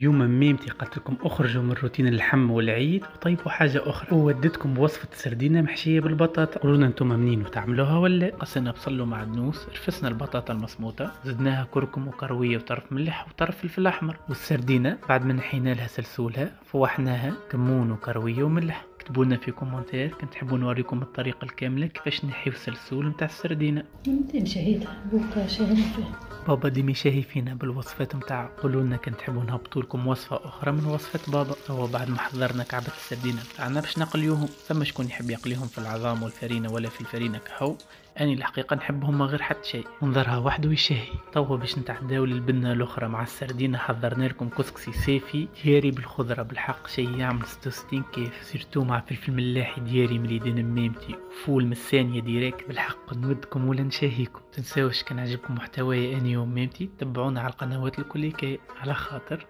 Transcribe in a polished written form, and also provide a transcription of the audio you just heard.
يوم ميمتي قالت لكم اخرجوا من روتين اللحم والعيد وطيبوا حاجة أخرى، وودتكم بوصفة سردينة محشية بالبطاطا. قولوا لنا انتم منين وتعملوها ولا؟ قصينا بصل ومعدنوس، رفسنا البطاطا المصموطة، زدناها كركم وكروية وطرف ملح وطرف فلفل أحمر، والسردينة بعد ما نحينا لها سلسولها فوحناها كمون وكروية وملح. اكتبوا لنا في كومنتات كنت تحبوا نوريكم الطريقة الكاملة كيفاش نحيو السلسول متاع السردينة. ممكن شهيتها بوكا شهينا فيه. بابا ديما شاهي فينا بالوصفات متاعه. قولوا لنا كنت تحبوا نهبطوا لكم وصفة أخرى من وصفات بابا. هو بعد ما حضرنا كعبة السردينة بتاعنا باش نقليوهم، ثم شكون يحب يقليهم في العظام والفرينة ولا في الفرينة كهو. أني الحقيقة نحبهم ما غير حتى شيء، منظرها وحده يشهي. توا باش نتعداو للبنة الأخرى مع السردينة. حضرنا لكم كسكسي صيفي دياري بالخضرة، بالحق شيء يعمل 66 كيف، سيرتو مع فلفل ملاحي دياري من يدين ميمتي وفول من الثانية ديريكت. بالحق نودكم ولا نشاهيكم. تنساوش كان عجبكم محتواي أني وميمتي تبعونا على القنوات الكليكية على خاطر